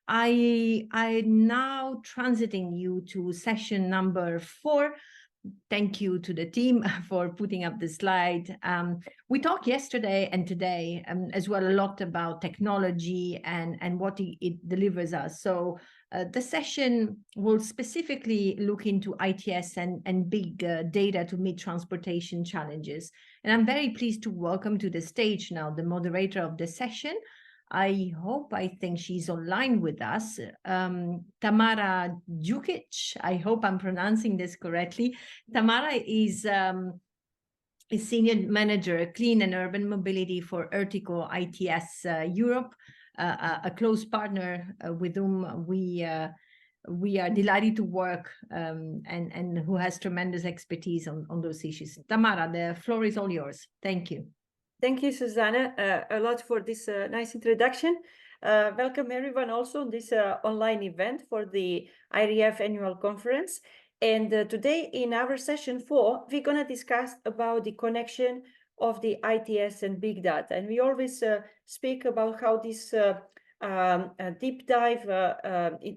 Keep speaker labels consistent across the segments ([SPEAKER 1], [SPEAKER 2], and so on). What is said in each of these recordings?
[SPEAKER 1] I'm now transiting you to session number 4. Thank you to the team for putting up the slide. We talked yesterday and today as well a lot about technology and what it delivers us. So the session will specifically look into ITS and big data to meet transportation challenges. And I'm very pleased to welcome to the stage now the moderator of the session. I think she's online with us, Tamara Djukic. I hope I'm pronouncing this correctly. Tamara is Senior Manager, Clean and Urban Mobility for ERTICO-ITS Europe, a close partner with whom we are delighted to work and who has tremendous expertise on those issues. Tamara, the floor is all yours. Thank you.
[SPEAKER 2] Thank you, Susanna, a lot for this nice introduction. Welcome everyone also on this online event for the IRF Annual Conference. And today in our session 4, we're going to discuss about the connection of the ITS and big data. And we always speak about how this deep dive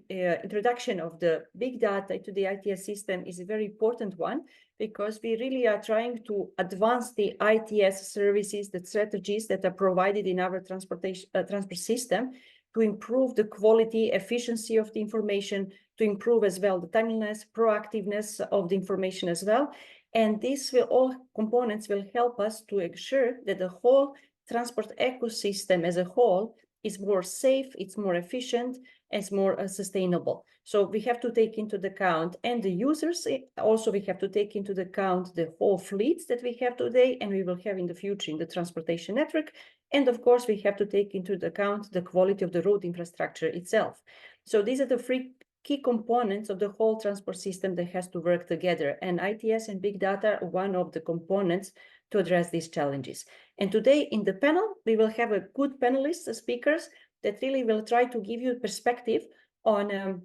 [SPEAKER 2] introduction of the big data to the ITS system is a very important one, because we really are trying to advance the ITS services, the strategies that are provided in our transport system to improve the quality, efficiency of the information, to improve as well the timeliness, proactiveness of the information as well. And these all components will help us to ensure that the whole transport ecosystem as a whole is more safe, it's more efficient, it's more sustainable. So we have to take into account, and the users, also we have to take into account the whole fleets that we have today and we will have in the future in the transportation network. And of course, we have to take into account the quality of the road infrastructure itself. So these are the 3 key components of the whole transport system that has to work together. And ITS and big data are one of the components to address these challenges. And today in the panel, we will have a good panelists, speakers that really will try to give you perspective on,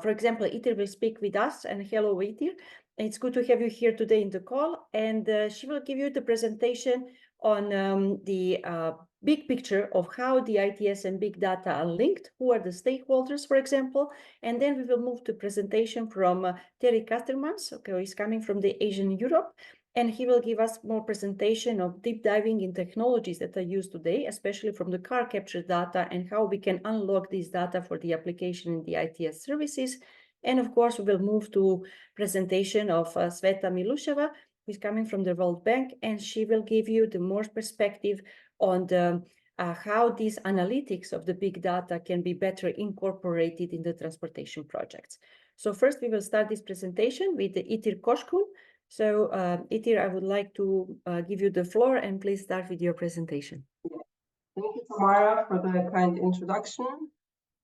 [SPEAKER 2] for example, Itir will speak with us, and hello Itir. It's good to have you here today in the call, and she will give you the presentation on the big picture of how the ITS and big data are linked, who are the stakeholders, for example, and then we will move to presentation from Terry Castermans, okay, he's coming from the Asian Europe, and he will give us more presentation of deep diving in technologies that are used today, especially from the car capture data and how we can unlock this data for the application in the ITS services. And of course, we will move to presentation of Sveta Milusheva, who is coming from the World Bank, and she will give you the more perspective on the how these analytics of the big data can be better incorporated in the transportation projects. So first, we will start this presentation with the Itir Koshkun. So Itir, I would like to give you the floor, and please start with your presentation.
[SPEAKER 3] Thank you, Tamara, for the kind introduction.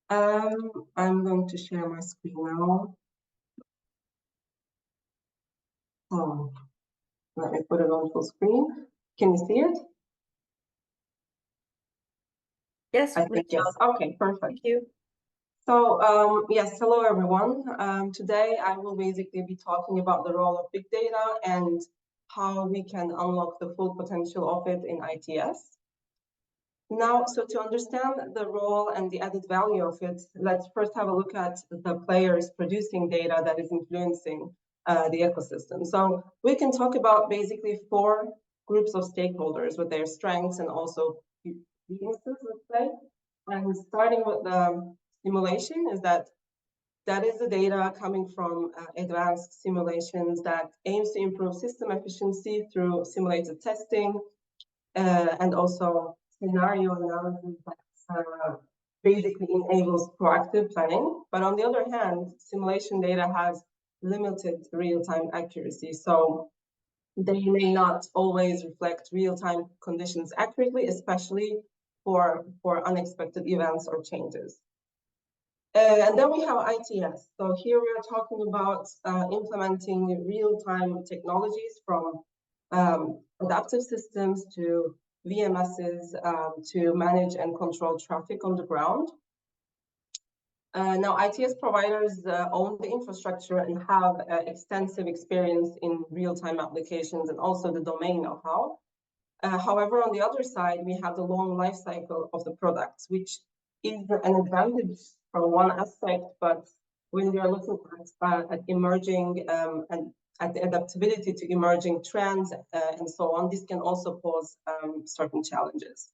[SPEAKER 3] I'm going to share my screen now. Let me put it on full screen. Can you see it?
[SPEAKER 2] Yes.
[SPEAKER 3] I think yes. Okay, perfect.
[SPEAKER 2] Thank you.
[SPEAKER 3] So yes, hello everyone. Today I will basically be talking about the role of big data and how we can unlock the full potential of it in ITS. Now, so to understand the role and the added value of it, let's first have a look at the players producing data that is influencing the ecosystem. So we can talk about basically 4 groups of stakeholders with their strengths and also weaknesses, let's say. And starting with the simulation is that is the data coming from advanced simulations that aims to improve system efficiency through simulated testing and also scenario analysis that basically enables proactive planning. But on the other hand, simulation data has limited real-time accuracy. So they may not always reflect real-time conditions accurately, especially for unexpected events or changes. And then we have ITS. So here we are talking about implementing real-time technologies from adaptive systems to VMSs to manage and control traffic on the ground. Now, ITS providers own the infrastructure and have extensive experience in real-time applications and also the domain know-how. However, on the other side, we have the long life cycle of the products, which is an advantage one aspect, but when we are looking at emerging and at the adaptability to emerging trends and so on, this can also pose certain challenges.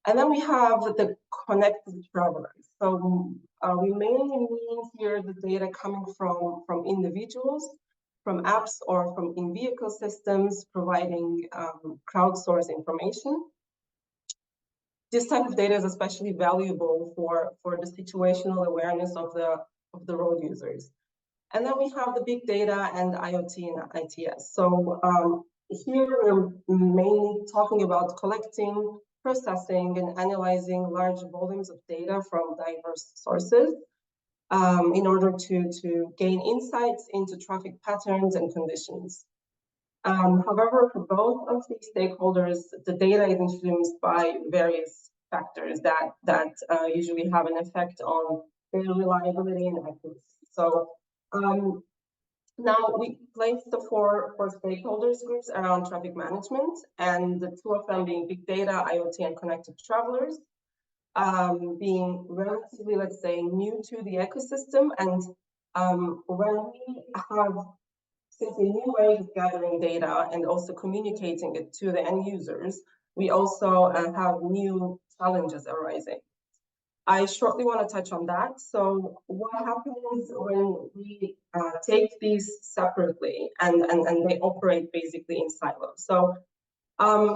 [SPEAKER 3] And then we have the connected travelers. So we mainly mean here the data coming from individuals, from apps, or from in-vehicle systems providing crowdsourced information. This type of data is especially valuable for the situational awareness of the road users. And then we have the big data and IoT and ITS. So here we're mainly talking about collecting, processing, and analyzing large volumes of data from diverse sources in order to gain insights into traffic patterns and conditions. However, for both of these stakeholders, the data is influenced by various factors that usually have an effect on their reliability and accuracy. So now we place the four stakeholders groups around traffic management, and the two of them being big data, IoT, and connected travelers, being relatively, let's say, new to the ecosystem. And when we have simply new ways of gathering data and also communicating it to the end users, we also have new challenges arising. I shortly want to touch on that. So what happens when we take these separately and they operate basically in silos? So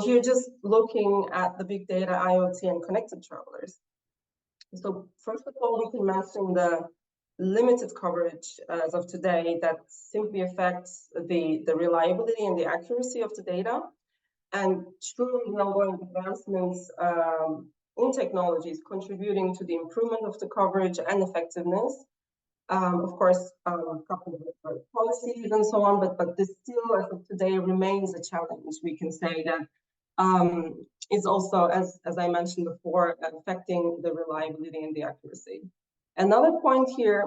[SPEAKER 3] here just looking at the big data, IoT, and connected travelers. So first of all, we can mention the limited coverage as of today that simply affects the reliability and the accuracy of the data. And truly ongoing advancements in technologies contributing to the improvement of the coverage and effectiveness. Of course, coupled with policies and so on, but this still, as of today, remains a challenge. We can say that is also, as I mentioned before, affecting the reliability and the accuracy. Another point here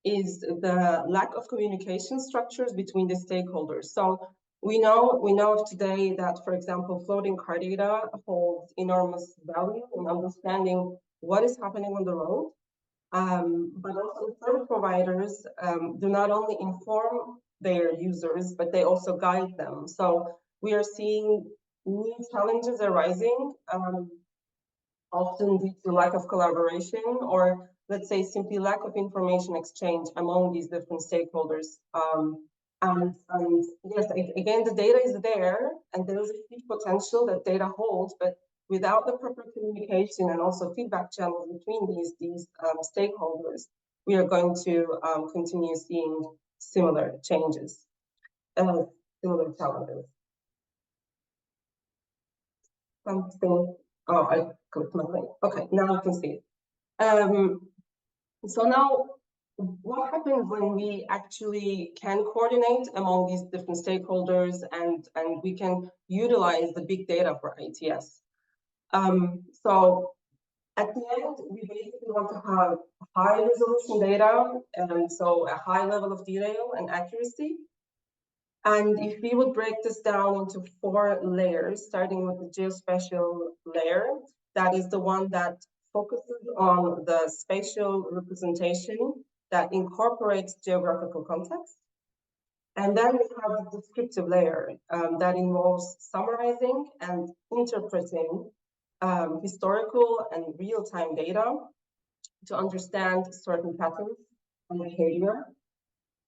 [SPEAKER 3] is the lack of communication structures between the stakeholders. So we know today that, for example, floating car data holds enormous value in understanding what is happening on the road. But also service providers do not only inform their users, but they also guide them. So we are seeing new challenges arising, often due to lack of collaboration, or let's say simply lack of information exchange among these different stakeholders. And yes, again, the data is there, and there is a huge potential that data holds, but without the proper communication and also feedback channels between these stakeholders, we are going to continue seeing similar changes, similar challenges. Something. Oh, I clicked my link. Okay, now you can see it. So now, what happens when we actually can coordinate among these different stakeholders and we can utilize the big data for ITS? So at the end, we basically want to have high resolution data, and so a high level of detail and accuracy. And if we would break this down into 4 layers, starting with the geospatial layer, that is the one that focuses on the spatial representation that incorporates geographical context. And then we have the descriptive layer that involves summarizing and interpreting historical and real-time data to understand certain patterns and behavior.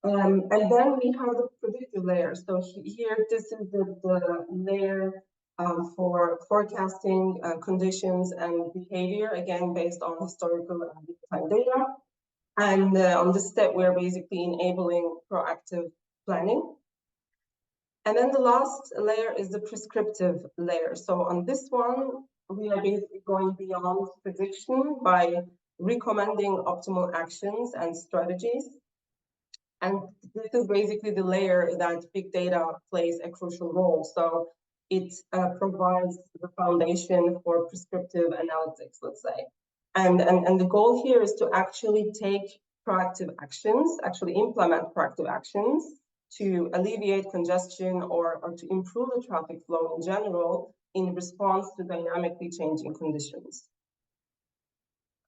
[SPEAKER 3] And then we have the predictive layer. So here, this is the layer for forecasting conditions and behavior, again, based on historical and real-time data. And on this step, we're basically enabling proactive planning. And then the last layer is the prescriptive layer. So on this one, we are basically going beyond prediction by recommending optimal actions and strategies. And this is basically the layer that big data plays a crucial role. So it provides the foundation for prescriptive analytics, let's say. And the goal here is to actually take proactive actions, actually implement proactive actions to alleviate congestion or to improve the traffic flow in general in response to dynamically changing conditions.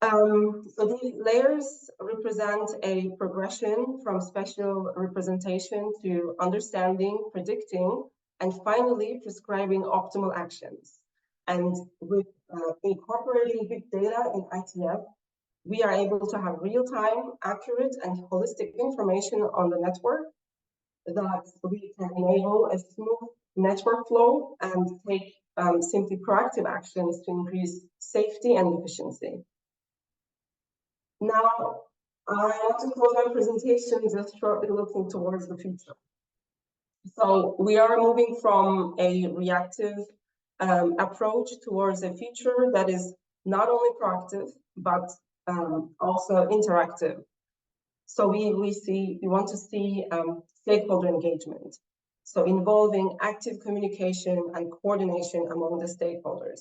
[SPEAKER 3] So these layers represent a progression from spatial representation to understanding, predicting, and finally prescribing optimal actions. And with incorporating big data in ITF, we are able to have real-time, accurate, and holistic information on the network that we can enable a smooth network flow and take simply proactive actions to increase safety and efficiency. Now, I want to close my presentation just shortly looking towards the future. So we are moving from a reactive approach towards a future that is not only proactive, but also interactive. So we want to see stakeholder engagement. So involving active communication and coordination among the stakeholders.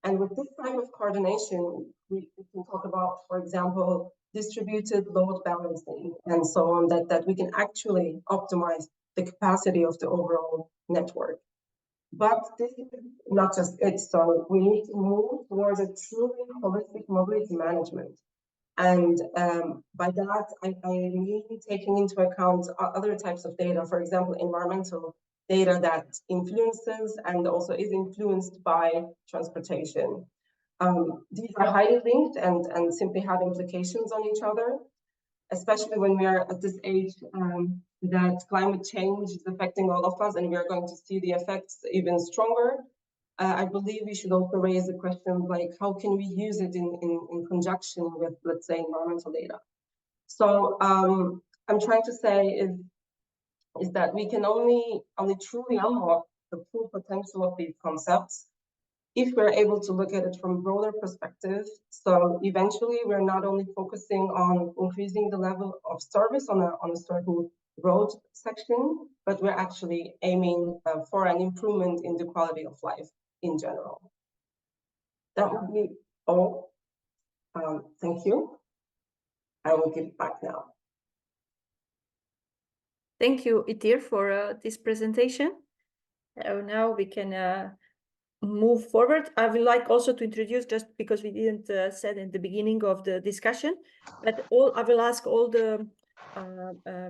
[SPEAKER 3] And with this type of coordination, we can talk about, for example, distributed load balancing and so on, that we can actually optimize the capacity of the overall network. But this is not just it. So we need to move towards a truly holistic mobility management. And by that, I mean taking into account other types of data, for example, environmental data that influences and also is influenced by transportation. These are highly linked and simply have implications on each other, especially when we are at this age that climate change is affecting all of us and we are going to see the effects even stronger. I believe we should also raise the question like, how can we use it in conjunction with, let's say, environmental data? So I'm trying to say is that we can only truly unlock the full potential of these concepts if we're able to look at it from a broader perspective. So eventually we're not only focusing on increasing the level of service on a certain road section, but we're actually aiming for an improvement in the quality of life in general. That would be all. Thank you. I will give it back now.
[SPEAKER 2] Thank you, Itir, for this presentation. Now we can move forward. I would like also to introduce, just because we didn't said in the beginning of the discussion, but I will ask all the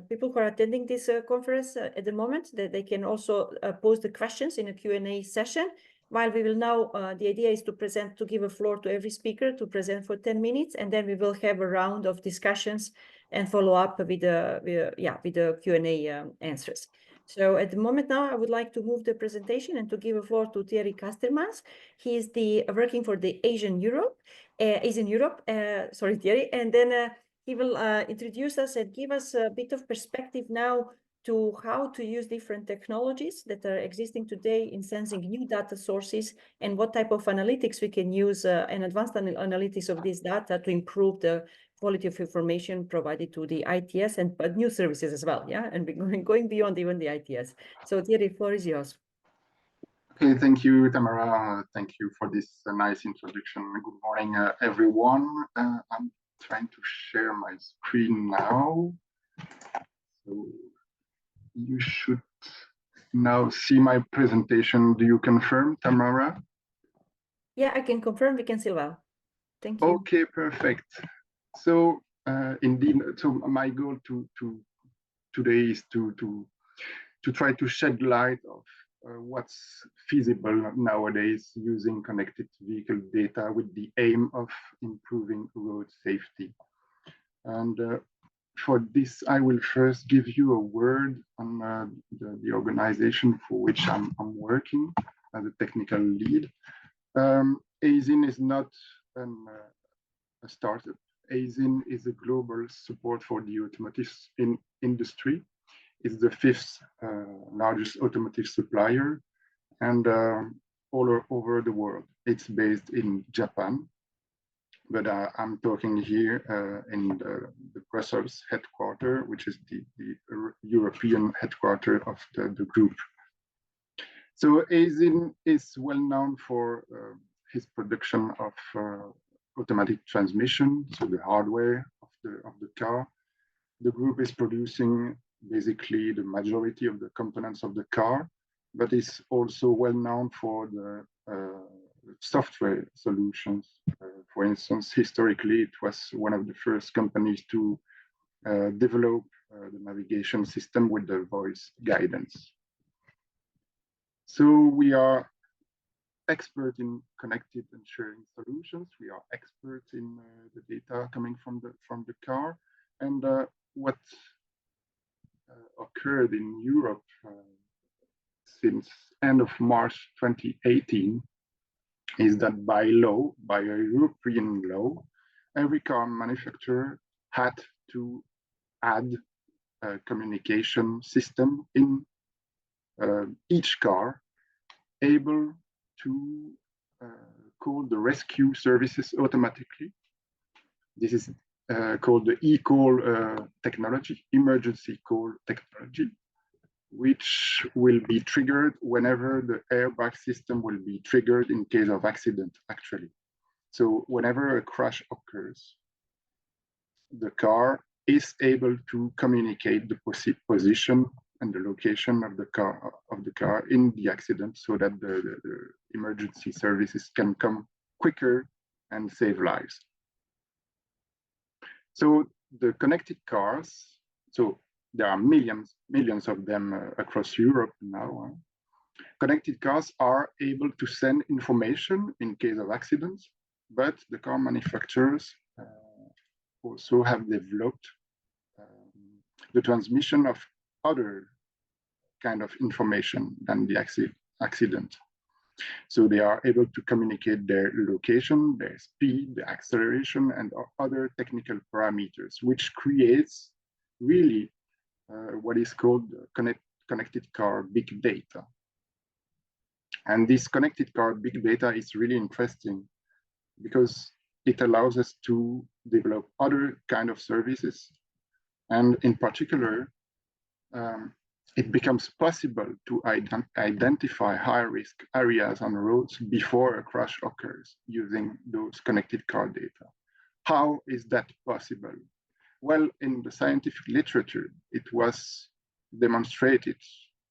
[SPEAKER 2] people who are attending this conference at the moment that they can also pose the questions in a Q&A session. While we will now, the idea is to give a floor to every speaker to present for 10 minutes, and then we will have a round of discussions and follow up with the Q&A answers. So at the moment now, I would like to move the presentation and to give a floor to Thierry Castermans. He is working for the Asian Europe. Sorry, Thierry. And then he will introduce us and give us a bit of perspective now to how to use different technologies that are existing today in sensing new data sources and what type of analytics we can use and advanced analytics of this data to improve the quality of information provided to the ITS and new services as well, yeah, and going beyond even the ITS. So Thierry, the floor is yours.
[SPEAKER 4] Okay, thank you, Tamara. Thank you for this nice introduction. Good morning, everyone. I'm trying to share my screen now. So you should now see my presentation. Do you confirm, Tamara?
[SPEAKER 2] Yeah, I can confirm. We can see well. Thank you.
[SPEAKER 4] Okay, perfect. So indeed, so my goal today is to try to shed light of what's feasible nowadays using connected vehicle data with the aim of improving road safety. And for this, I will first give you a word on the organization for which I'm working as a technical lead. ASIN is not a startup. ASIN is a global support for the automotive industry. It's the fifth largest automotive supplier and all over the world. It's based in Japan, but I'm talking here in the Brussels headquarters, which is the European headquarters of the group. So ASIN is well known for his production of automatic transmission, so the hardware of the car. The group is producing basically the majority of the components of the car, but is also well known for the software solutions For instance, historically, it was one of the first companies to develop the navigation system with the voice guidance. So we are expert in connected and sharing solutions. We are experts in the data coming from the car. And what occurred in Europe since end of March 2018 is that by law, by a European law, every car manufacturer had to add a communication system in each car, able to call the rescue services automatically. This is called the e-call technology, emergency call technology, which will be triggered whenever the airbag system will be triggered in case of accident, actually. So whenever a crash occurs, the car is able to communicate the position and the location of the car in the accident, so that the emergency services can come quicker and save lives. So the connected cars, so there are millions of them across Europe now. Connected cars are able to send information in case of accidents, but the car manufacturers also have developed the transmission of other kind of information than the accident. So they are able to communicate their location, their speed, the acceleration, and other technical parameters, which creates really what is called connected car big data. And this connected car big data is really interesting because it allows us to develop other kind of services. And in particular, it becomes possible to identify high-risk areas on roads before a crash occurs using those connected car data. How is that possible? Well, in the scientific literature, it was demonstrated.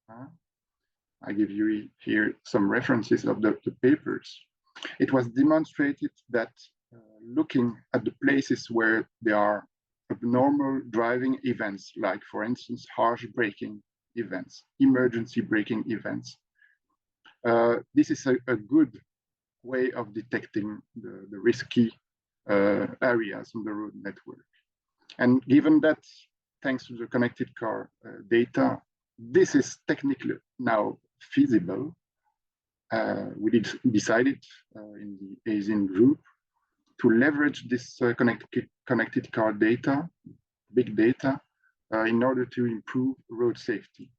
[SPEAKER 4] I give you here some references of the papers. It was demonstrated that looking at the places where there are abnormal driving events, like for instance, harsh braking events, emergency braking events, this is a good way of detecting the risky areas on the road network. And given that, thanks to the connected car data, this is technically now feasible. We decided in the ASIN group to leverage this connected car data, big data, in order to improve road safety.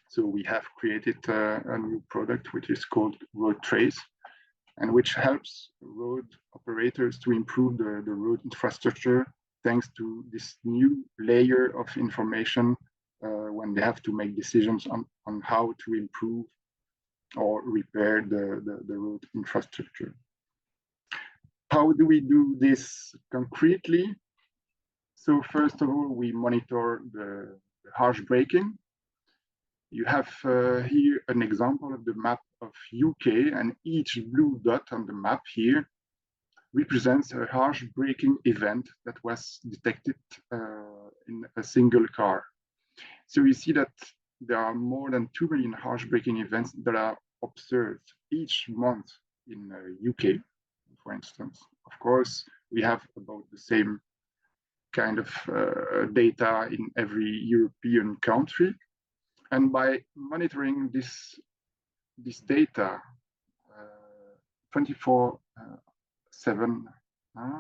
[SPEAKER 4] So we have created a new product which is called Road Trace, and which helps road operators to improve the road infrastructure thanks to this new layer of information when they have to make decisions on how to improve or repair the road infrastructure. How do we do this concretely? So first of all, we monitor the harsh braking. You have here an example of the map of UK, and each blue dot on the map here represents a harsh braking event that was detected in a single car. So you see that there are more than 2 million harsh braking events that are observed each month in UK, for instance. Of course, we have about the same kind of data in every European country. And by monitoring this data 24/7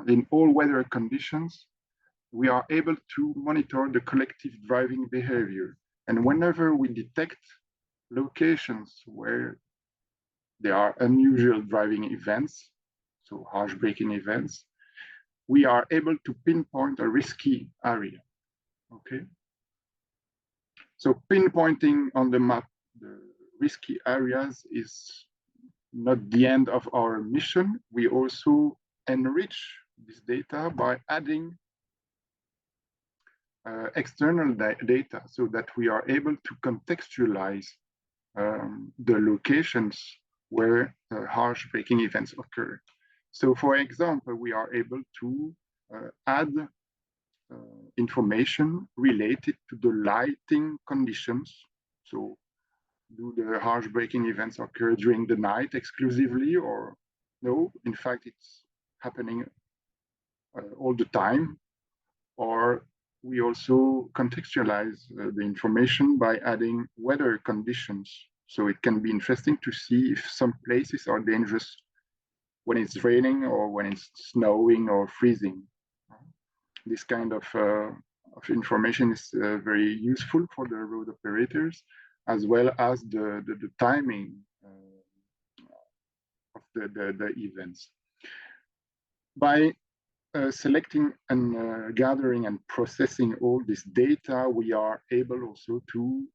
[SPEAKER 4] in all weather conditions, we are able to monitor the collective driving behavior. And whenever we detect locations where there are unusual driving events, so harsh braking events, we are able to pinpoint a risky area, okay? So pinpointing on the map the risky areas is not the end of our mission. We also enrich this data by adding external data so that we are able to contextualize the locations where harsh braking events occur. So for example, we are able to add information related to the lighting conditions. So do the harsh braking events occur during the night exclusively, or no? In fact, it's happening all the time. Or we also contextualize the information by adding weather conditions. So it can be interesting to see if some places are dangerous when it's raining or when it's snowing or freezing. This kind of information is very useful for the road operators, as well as the timing of the events. By selecting and gathering and processing all this data, we are able also to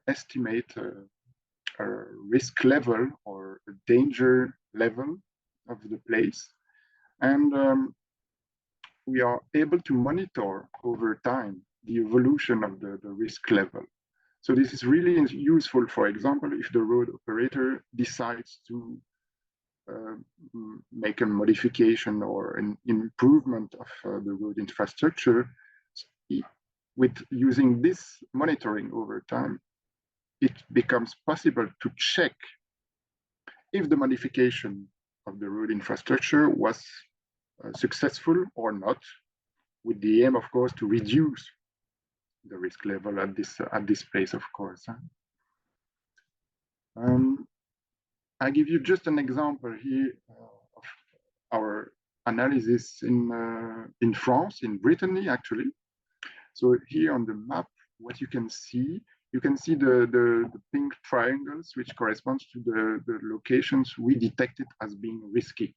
[SPEAKER 4] estimate a risk level or a danger level of the place. And we are able to monitor over time the evolution of the risk level. So this is really useful, for example, if the road operator decides to make a modification or an improvement of the road infrastructure. With using this monitoring over time, it becomes possible to check if the modification of the road infrastructure was successful or not, with the aim, of course, to reduce the risk level at this place, of course. I give you just an example here of our analysis in France, in Brittany, actually. So here on the map, what you can see the pink triangles, which corresponds to the locations we detected as being risky.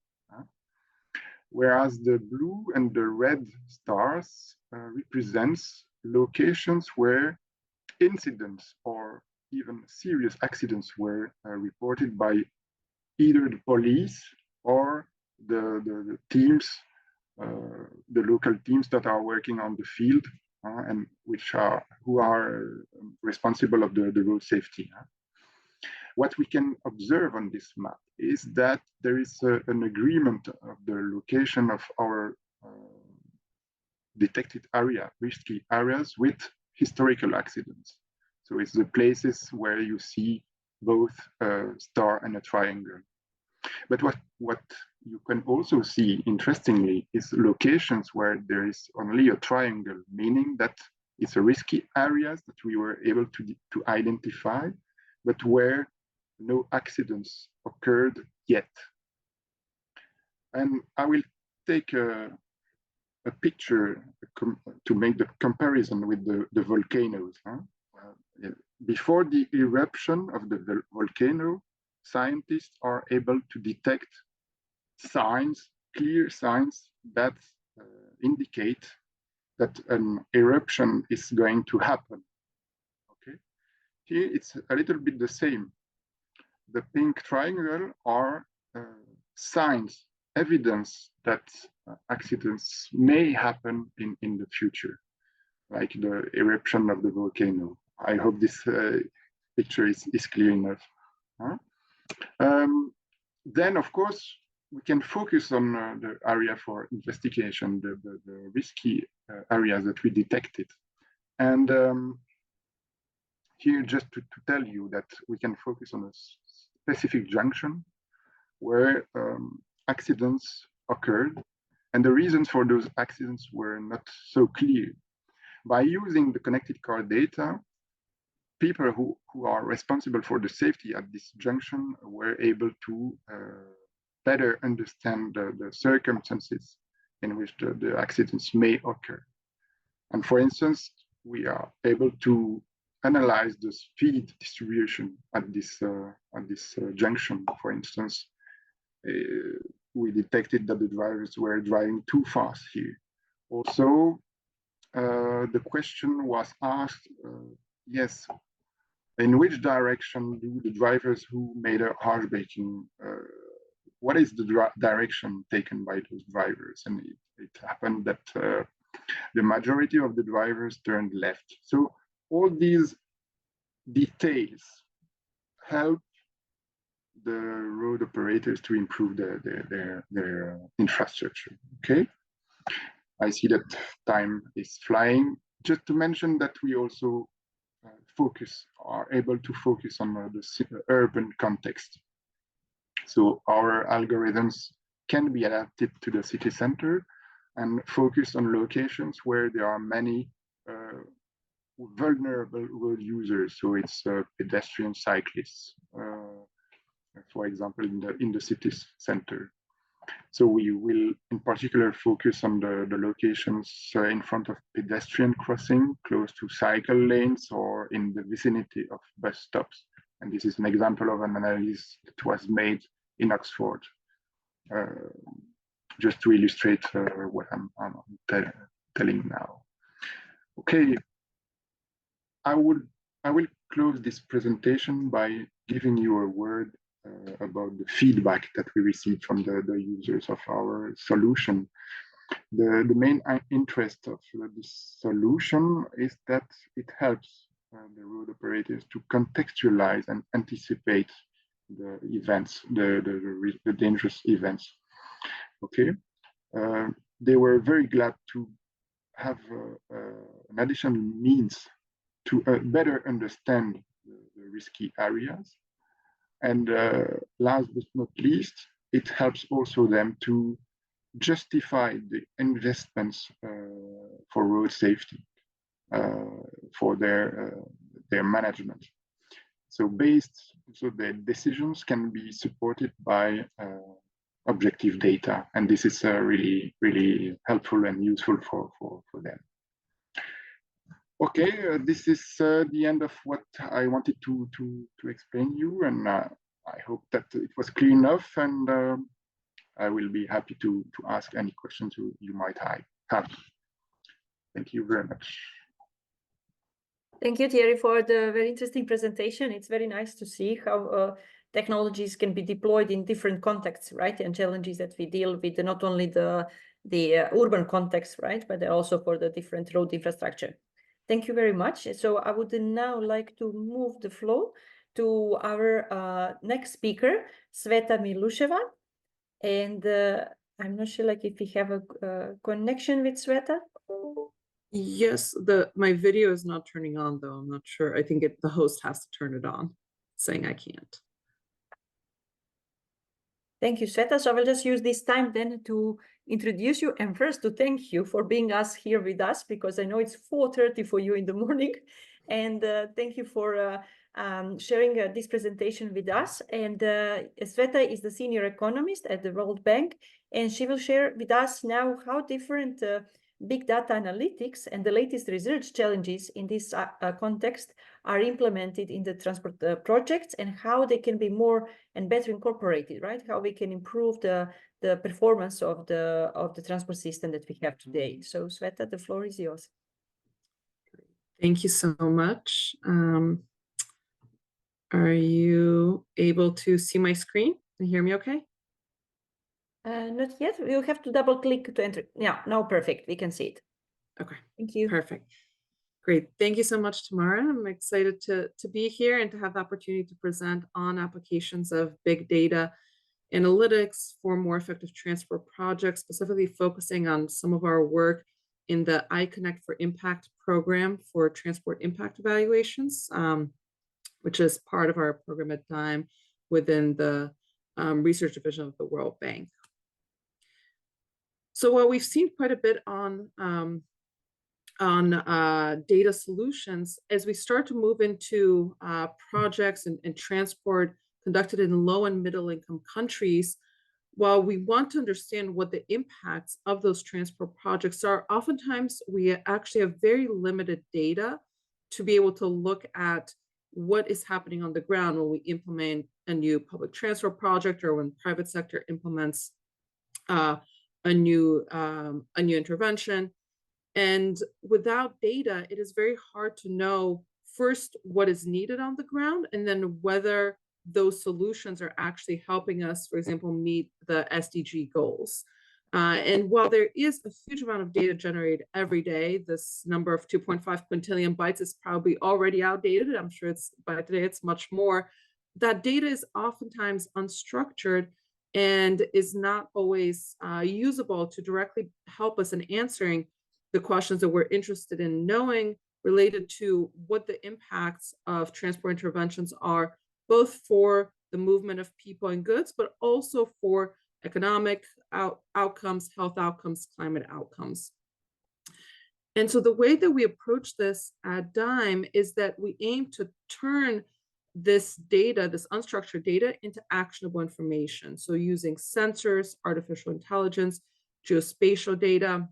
[SPEAKER 4] Whereas the blue and the red stars represents locations where incidents or even serious accidents were reported by either the police or the teams, the local teams that are working on the field and who are responsible of the road safety. What we can observe on this map is that there is an agreement of the location of our detected area, risky areas, with historical accidents. So it's the places where you see both a star and a triangle. But what you can also see, interestingly, is locations where there is only a triangle, meaning that it's a risky areas that we were able to identify, but where no accidents occurred yet. And I will take a picture to make the comparison with the volcanoes. Before the eruption of the volcano, scientists are able to detect signs, clear signs that indicate that an eruption is going to happen. Okay, here it's a little bit the same. The pink triangle are signs, evidence that accidents may happen in the future, like the eruption of the volcano. I hope this picture is clear enough. Then, of course, we can focus on the area for investigation, the risky areas that we detected. And here, just to tell you that we can focus on a specific junction where accidents occurred, and the reasons for those accidents were not so clear. By using the connected car data, people who are responsible for the safety at this junction were able to better understand the circumstances in which the accidents may occur. And for instance, we are able to analyze the speed distribution at this junction. For instance, we detected that the drivers were driving too fast here. Also, the question was asked, yes, in which direction do the drivers who made a harsh braking, what is the direction taken by those drivers? And it happened that the majority of the drivers turned left. So all these details help the road operators to improve their infrastructure. Okay, I see that time is flying. Just to mention that we also are able to focus on the urban context. So our algorithms can be adapted to the city center and focus on locations where there are many vulnerable road users. So it's pedestrian, cyclists, for example, in the city center. So we will in particular focus on the locations in front of pedestrian crossing, close to cycle lanes, or in the vicinity of bus stops. And this is an example of an analysis that was made in Oxford, just to illustrate what I'm telling now. Okay, I will close this presentation by giving you a word about the feedback that we received from the users of our solution. The main interest of this solution is that it helps the road operators to contextualize and anticipate the events, the dangerous events. Okay, they were very glad to have an additional means to better understand the risky areas. And last but not least, it helps also them to justify the investments for road safety for their management. So their decisions can be supported by objective data, and this is really, really helpful and useful for them. Okay, this is the end of what I wanted to explain you, and I hope that it was clear enough, and I will be happy to ask any questions you might have. Thank you very much.
[SPEAKER 2] Thank you, Thierry, for the very interesting presentation. It's very nice to see how technologies can be deployed in different contexts, right? And challenges that we deal with, not only the urban context, right? But also for the different road infrastructure. Thank you very much. So I would now like to move the floor to our next speaker, Sveta Milusheva. And I'm not sure if we have a connection with Sveta.
[SPEAKER 5] Yes, my video is not turning on though. I'm not sure. I think the host has to turn it on, saying I can't.
[SPEAKER 2] Thank you, Sveta. So I will just use this time then to introduce you and first to thank you for being here with us, because I know it's 4:30 for you in the morning. And thank you for sharing this presentation with us. And Sveta is the senior economist at the World Bank, and she will share with us now how different big data analytics and the latest research challenges in this context are implemented in the transport projects, and how they can be more and better incorporated, right? How we can improve the performance of the transport system that we have today. So Sveta, the floor is yours.
[SPEAKER 5] Thank you so much. Are you able to see my screen and hear me okay?
[SPEAKER 2] Not yet. You'll have to double click to enter. Yeah, now perfect. We can see it.
[SPEAKER 5] Okay.
[SPEAKER 2] Thank you.
[SPEAKER 5] Perfect. Great. Thank you so much, Tamara. I'm excited to be here and to have the opportunity to present on applications of big data analytics for more effective transport projects, specifically focusing on some of our work in the iConnect for Impact program for transport impact evaluations, which is part of our program at DIME within the research division of the World Bank. So while we've seen quite a bit on data solutions, as we start to move into projects and transport conducted in low and middle income countries, while we want to understand what the impacts of those transport projects are, oftentimes we actually have very limited data to be able to look at what is happening on the ground when we implement a new public transport project, or when private sector implements a new intervention. And without data, it is very hard to know first what is needed on the ground, and then whether those solutions are actually helping us, for example, meet the SDG goals. And while there is a huge amount of data generated every day, this number of 2.5 quintillion bytes is probably already outdated. I'm sure by today it's much more. that data is oftentimes unstructured and is not always usable to directly help us in answering the questions that we're interested in knowing related to what the impacts of transport interventions are, both for the movement of people and goods, but also for economic outcomes, health outcomes, climate outcomes. And so the way that we approach this at DIME is that we aim to turn this data, this unstructured data, into actionable information. So using sensors, artificial intelligence, geospatial data,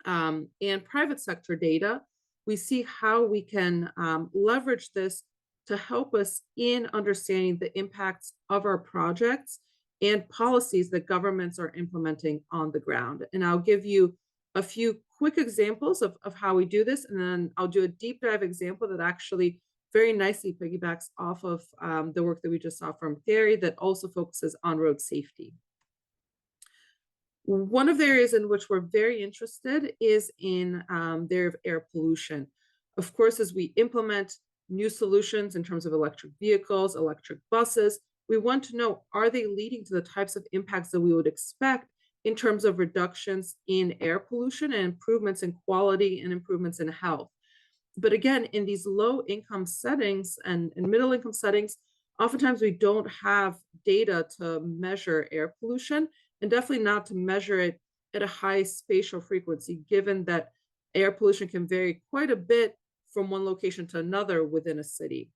[SPEAKER 5] and private sector data, we see how we can leverage this to help us in understanding the impacts of our projects and policies that governments are implementing on the ground. And I'll give you a few quick examples of how we do this, and then I'll do a deep dive example that actually very nicely piggybacks off of the work that we just saw from Thierry that also focuses on road safety. One of the areas in which we're very interested is in the area of air pollution. Of course, as we implement new solutions in terms of electric vehicles, electric buses, we want to know, are they leading to the types of impacts that we would expect in terms of reductions in air pollution and improvements in quality and improvements in health? But again, in these low income settings and middle income settings, oftentimes we don't have data to measure air pollution, and definitely not to measure it at a high spatial frequency, given that air pollution can vary quite a bit from one location to another within a city.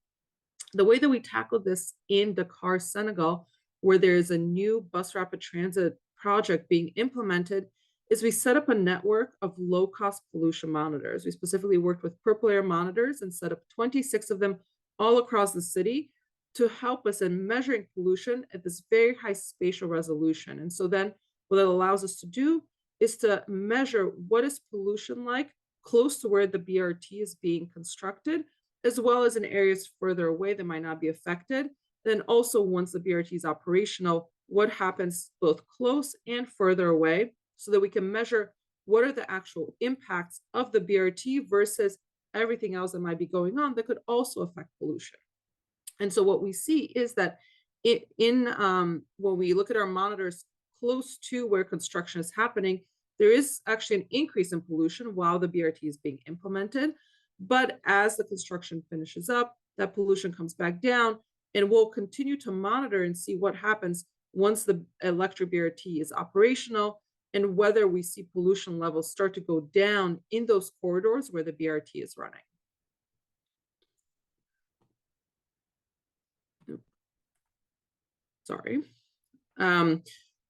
[SPEAKER 5] The way that we tackle this in Dakar, Senegal, where there is a new bus rapid transit project being implemented, is we set up a network of low-cost pollution monitors. We specifically worked with Purple Air monitors and set up 26 of them all across the city to help us in measuring pollution at this very high spatial resolution. And so then what it allows us to do is to measure what is pollution like close to where the BRT is being constructed, as well as in areas further away that might not be affected. Then also once the BRT is operational, what happens both close and further away, so that we can measure what are the actual impacts of the BRT versus everything else that might be going on that could also affect pollution. And so what we see is that when we look at our monitors close to where construction is happening, there is actually an increase in pollution while the BRT is being implemented. But as the construction finishes up, that pollution comes back down, and we'll continue to monitor and see what happens once the electric BRT is operational, and whether we see pollution levels start to go down in those corridors where the BRT is running. Sorry.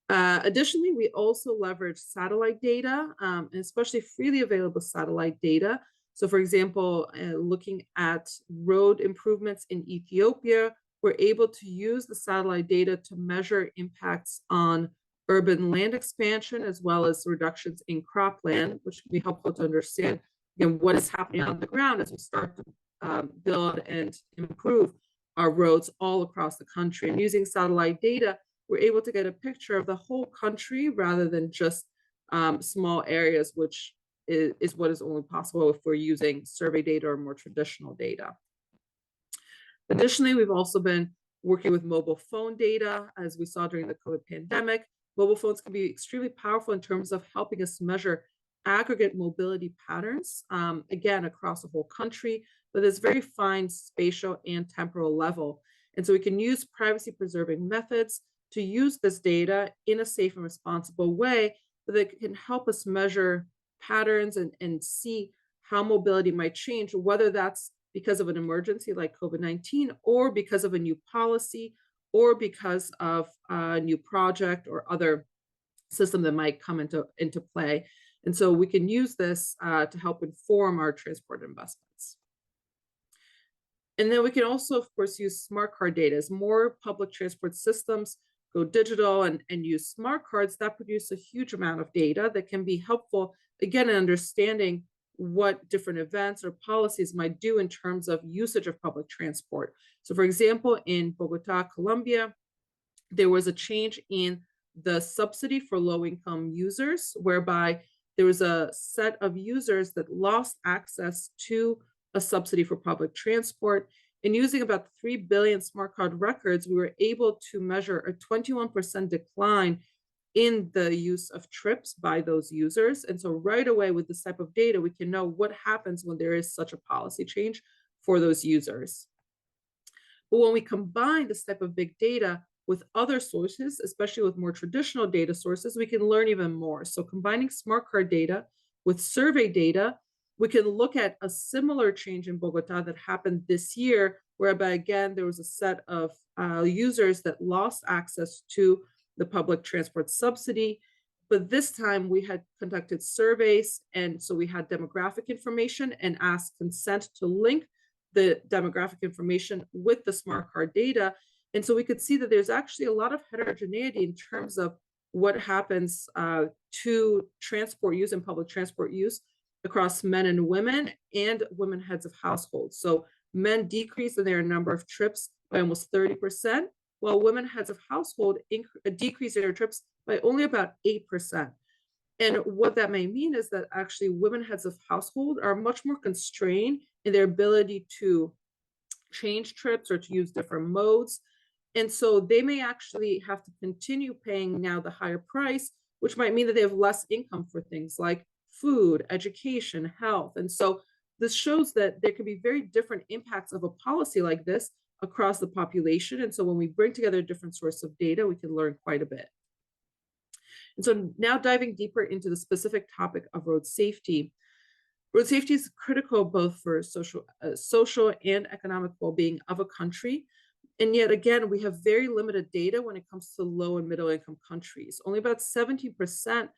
[SPEAKER 5] Additionally, we also leverage satellite data, and especially freely available satellite data. So for example, looking at road improvements in Ethiopia, we're able to use the satellite data to measure impacts on urban land expansion, as well as reductions in cropland, which can be helpful to understand, again, what is happening on the ground as we start to build and improve our roads all across the country. And using satellite data, we're able to get a picture of the whole country rather than just small areas, which is what is only possible if we're using survey data or more traditional data. Additionally, we've also been working with mobile phone data. As we saw during the COVID pandemic, mobile phones can be extremely powerful in terms of helping us measure aggregate mobility patterns, again, across the whole country, but there's very fine spatial and temporal level. And so we can use privacy preserving methods to use this data in a safe and responsible way that can help us measure patterns and see how mobility might change, whether that's because of an emergency like COVID-19, or because of a new policy, or because of a new project or other system that might come into play. And so we can use this to help inform our transport investments. And then we can also, of course, use smart card data. As more public transport systems go digital and use smart cards, that produce a huge amount of data that can be helpful, again, in understanding what different events or policies might do in terms of usage of public transport. So for example, in Bogota, Colombia, there was a change in the subsidy for low-income users, whereby there was a set of users that lost access to a subsidy for public transport. And using about 3 billion smart card records, we were able to measure a 21% decline in the use of trips by those users. And so right away with this type of data, we can know what happens when there is such a policy change for those users. But when we combine this type of big data with other sources, especially with more traditional data sources, we can learn even more. So combining smart card data with survey data, we can look at a similar change in Bogota that happened this year, whereby again, there was a set of users that lost access to the public transport subsidy. But this time we had conducted surveys. And so we had demographic information and asked consent to link the demographic information with the smart card data. And so we could see that there's actually a lot of heterogeneity in terms of what happens to transport use and public transport use across men and women heads of households. So men decreased in their number of trips by almost 30%, while women heads of household decreased their trips by only about 8%. And what that may mean is that actually women heads of household are much more constrained in their ability to change trips or to use different modes. And so they may actually have to continue paying now the higher price, which might mean that they have less income for things like food, education, health. And so this shows that there can be very different impacts of a policy like this across the population. And so when we bring together different sources of data, we can learn quite a bit. And so now diving deeper into the specific topic of road safety. Road safety is critical both for social and economic well-being of a country. And yet again, we have very limited data when it comes to low and middle income countries. Only about 17%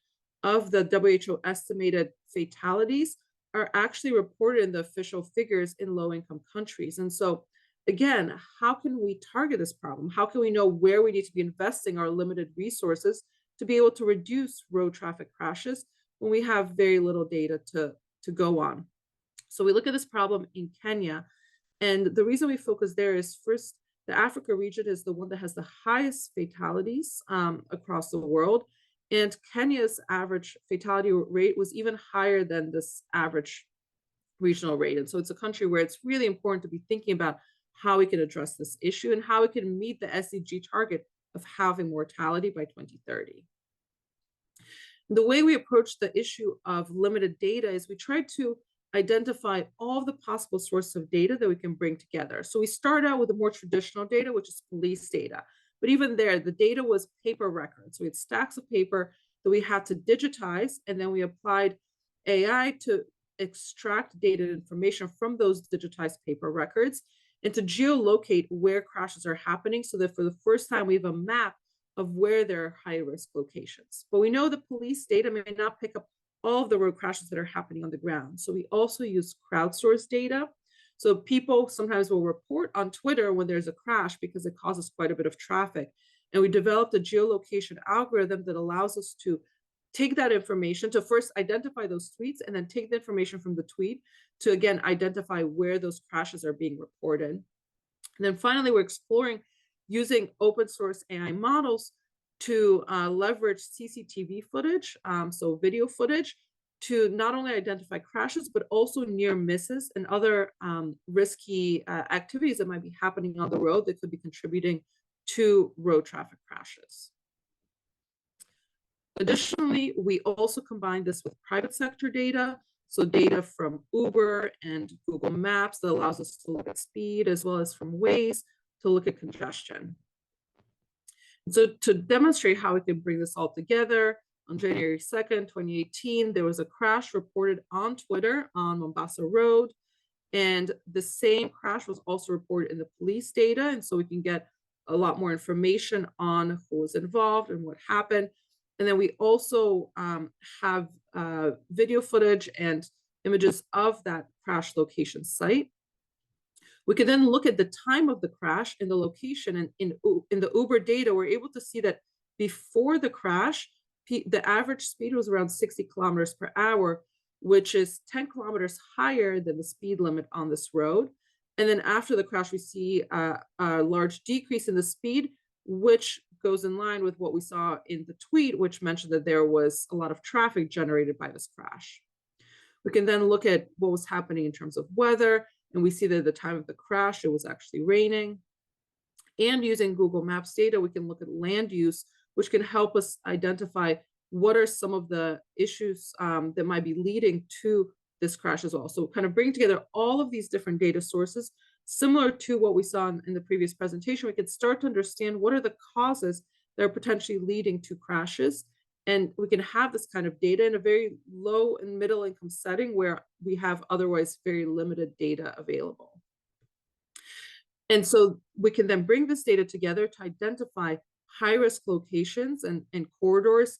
[SPEAKER 5] of the WHO estimated fatalities are actually reported in the official figures in low income countries. And so again, how can we target this problem? How can we know where we need to be investing our limited resources to be able to reduce road traffic crashes when we have very little data to go on? So we look at this problem in Kenya. And the reason we focus there is first, the Africa region is the one that has the highest fatalities across the world. And Kenya's average fatality rate was even higher than this average regional rate. And so it's a country where it's really important to be thinking about how we can address this issue and how we can meet the SDG target of halving mortality by 2030. The way we approach the issue of limited data is we try to identify all of the possible sources of data that we can bring together. So we start out with the more traditional data, which is police data. But even there, the data was paper records. So we had stacks of paper that we had to digitize, and then we applied AI to extract data and information from those digitized paper records and to geolocate where crashes are happening so that for the first time we have a map of where there are high-risk locations. But we know the police data may not pick up all of the road crashes that are happening on the ground. So we also use crowdsourced data. So people sometimes will report on Twitter when there's a crash because it causes quite a bit of traffic. And we developed a geolocation algorithm that allows us to take that information to first identify those tweets and then take the information from the tweet to, again, identify where those crashes are being reported. And then finally, we're exploring using open source AI models to leverage CCTV footage, so video footage, to not only identify crashes, but also near misses and other risky activities that might be happening on the road that could be contributing to road traffic crashes. Additionally, we also combine this with private sector data, so data from Uber and Google Maps that allows us to look at speed, as well as from Waze to look at congestion. So to demonstrate how we can bring this all together, on January 2nd, 2018, there was a crash reported on Twitter on Mombasa Road. And the same crash was also reported in the police data. And so we can get a lot more information on who was involved and what happened. And then we also have video footage and images of that crash location site. We can then look at the time of the crash and the location. And in the Uber data, we're able to see that before the crash, the average speed was around 60 kilometers per hour, which is 10 kilometers higher than the speed limit on this road. And then after the crash, we see a large decrease in the speed, which goes in line with what we saw in the tweet, which mentioned that there was a lot of traffic generated by this crash. We can then look at what was happening in terms of weather. And we see that at the time of the crash, it was actually raining. And using Google Maps data, we can look at land use, which can help us identify what are some of the issues that might be leading to this crash as well. So kind of bring together all of these different data sources, similar to what we saw in the previous presentation. We can start to understand what are the causes that are potentially leading to crashes. And we can have this kind of data in a very low and middle income setting where we have otherwise very limited data available. And so we can then bring this data together to identify high-risk locations and corridors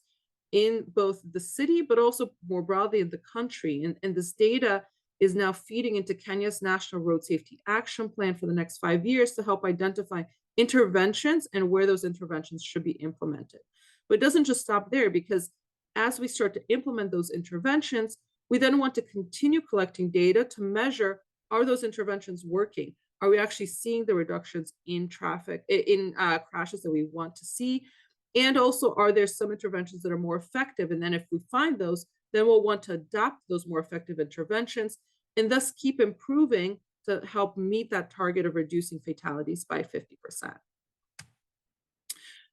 [SPEAKER 5] in both the city, but also more broadly in the country. And this data is now feeding into Kenya's National Road Safety Action Plan for the next 5 years to help identify interventions and where those interventions should be implemented. But it doesn't just stop there, because as we start to implement those interventions, we then want to continue collecting data to measure, are those interventions working? Are we actually seeing the reductions in traffic, in crashes that we want to see? And also, are there some interventions that are more effective? And then if we find those, then we'll want to adopt those more effective interventions and thus keep improving to help meet that target of reducing fatalities by 50%.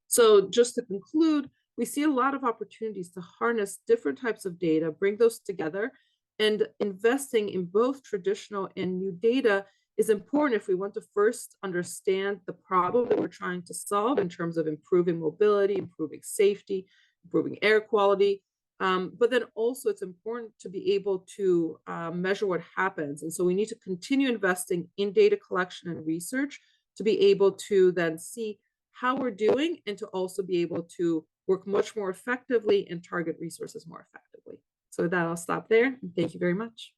[SPEAKER 5] So just to conclude, we see a lot of opportunities to harness different types of data, bring those together, and investing in both traditional and new data is important if we want to first understand the problem that we're trying to solve in terms of improving mobility, improving safety, improving air quality. But then also it's important to be able to measure what happens. And so we need to continue investing in data collection and research to be able to then see how we're doing and to also be able to work much more effectively and target resources more effectively. So with that, I'll stop there. Thank you very much.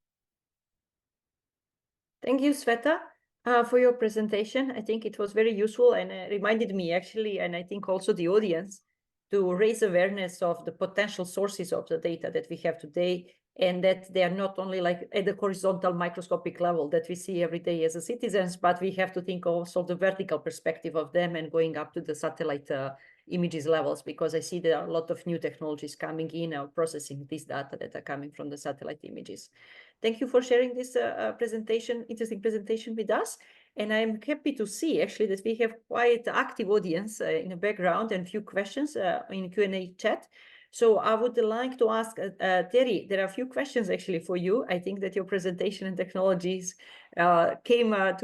[SPEAKER 2] Thank you, Sveta, for your presentation. I think it was very useful and reminded me actually, and I think also the audience, to raise awareness of the potential sources of the data that we have today, and that they are not only like at the horizontal microscopic level that we see every day as a citizens, but we have to think also the vertical perspective of them and going up to the satellite images levels, because I see there are a lot of new technologies coming in or processing this data that are coming from the satellite images. Thank you for sharing this interesting presentation with us. And I'm happy to see actually that we have quite active audience in the background and few questions in Q&A chat. So I would like to ask Terry, there are a few questions actually for you. I think that your presentation and technologies came as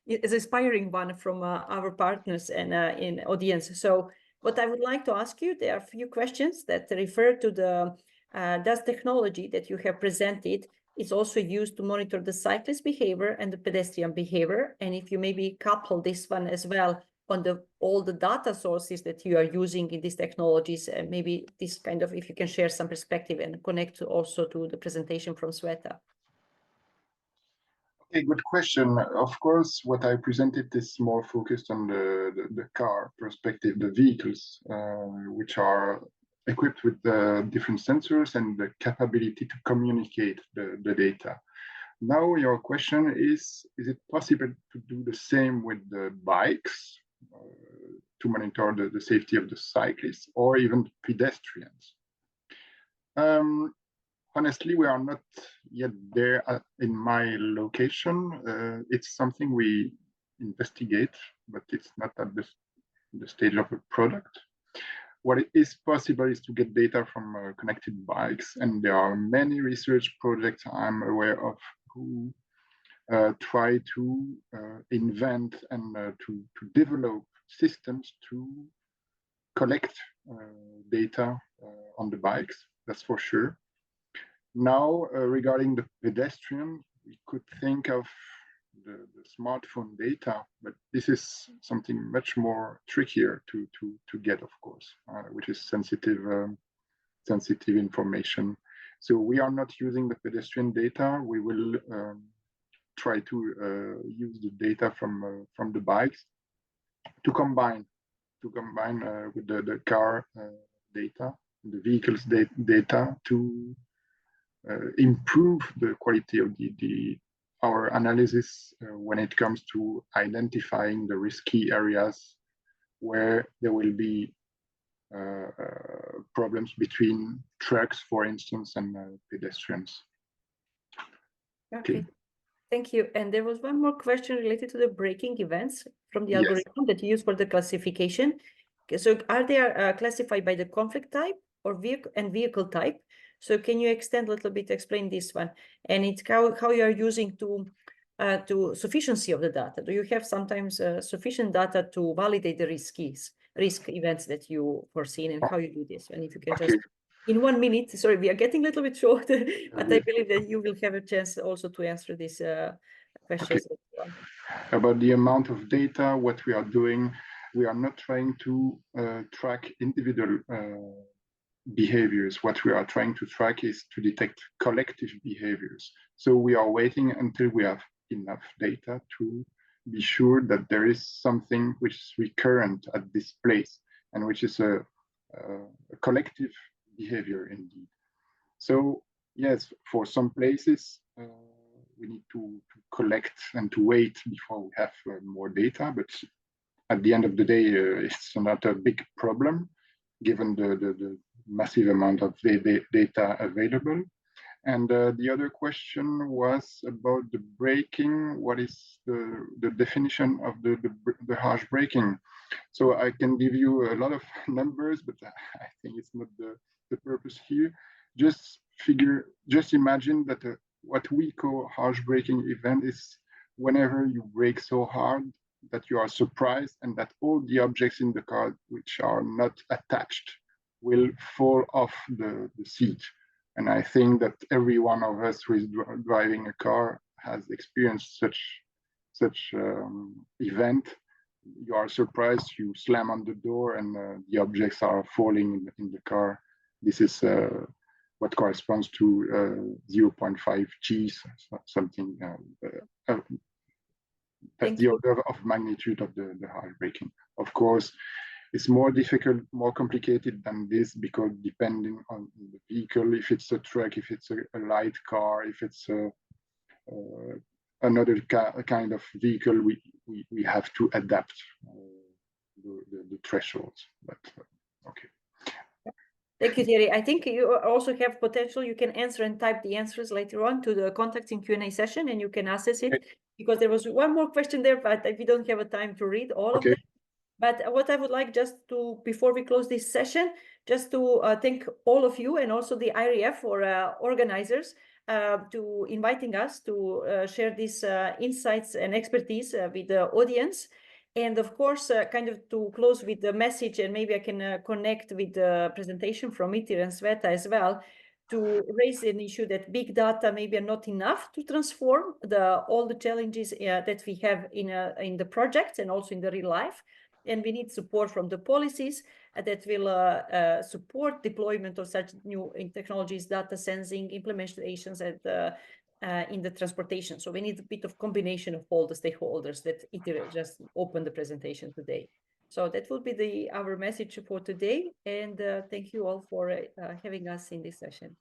[SPEAKER 2] inspiring one from our partners and in audience. So what I would like to ask you, there are a few questions that refer to the does technology that you have presented is also used to monitor the cyclist behavior and the pedestrian behavior. And if you maybe couple this one as well on all the data sources that you are using in these technologies, and maybe this kind of, if you can share some perspective and connect also to the presentation from Sveta.
[SPEAKER 4] Okay, good question. Of course, what I presented is more focused on the car perspective, the vehicles, which are equipped with different sensors and the capability to communicate the data. Now your question is it possible to do the same with the bikes to monitor the safety of the cyclists or even pedestrians? Honestly, we are not yet there in my location. It's something we investigate, but it's not at the stage of a product. What is possible is to get data from connected bikes, and there are many research projects I'm aware of who try to invent and to develop systems to collect data on the bikes, that's for sure. Now, regarding the pedestrian, we could think of the smartphone data, but this is something much more trickier to get, of course, which is sensitive information. So we are not using the pedestrian data. We will try to use the data from the bikes to combine with the car data, the vehicles data to improve the quality of our analysis when it comes to identifying the risky areas where there will be problems between trucks, for instance, and pedestrians.
[SPEAKER 2] Okay. Thank you. And there was one more question related to the braking events from the
[SPEAKER 4] Yes.
[SPEAKER 2] algorithm that you use for the classification. Okay, so are they classified by the conflict type or vehicle type? So can you extend a little bit, explain this one? And it's how you are using to sufficiency of the data. Do you have sometimes sufficient data to validate the risk events that you foreseen, and how you do this? And if you can just in 1 minute, sorry, we are getting a little bit short, but I believe that you will have a chance also to answer these questions.
[SPEAKER 4] Okay. About the amount of data, what we are doing, we are not trying to track individual behaviors. What we are trying to track is to detect collective behaviors. So we are waiting until we have enough data to be sure that there is something which is recurrent at this place and which is a collective behavior indeed. So yes, for some places, we need to collect and to wait before we have more data, but at the end of the day, it's not a big problem given the massive amount of data available. And the other question was about the braking. What is the definition of the harsh braking? So I can give you a lot of numbers, but I think it's not the purpose here. Just imagine that what we call harsh braking event is whenever you brake so hard that you are surprised and that all the objects in the car which are not attached will fall off the seat. And I think that every one of us who is driving a car has experienced such event. You are surprised, you slam on the door and the objects are falling in the car. This is what corresponds to 0.5 Gs, something. That's the order of magnitude of the harsh braking. Of course, it's more difficult, more complicated than this, because depending on the vehicle, if it's a truck, if it's a light car, if it's another kind of vehicle, we have to adapt the thresholds. But okay.
[SPEAKER 2] Thank you, Thierry. I think you also have potential. You can answer and type the answers later on to the contacts in Q&A session, and you can access it, because there was one more question there, but we don't have a time to read all of them. But what I would like just to, before we close this session, just to thank all of you and also the IRF or organizers to inviting us to share these insights and expertise with the audience. And of course, kind of to close with the message, and maybe I can connect with the presentation from Itir and Sveta as well, to raise an issue that big data maybe are not enough to transform all the challenges that we have in the project and also in the real life. And we need support from the policies that will support deployment of such new technologies, data sensing, implementations in the transportation. So we need a bit of combination of all the stakeholders that Itir just opened the presentation today. So that will be our message for today. And thank you all for having us in this session.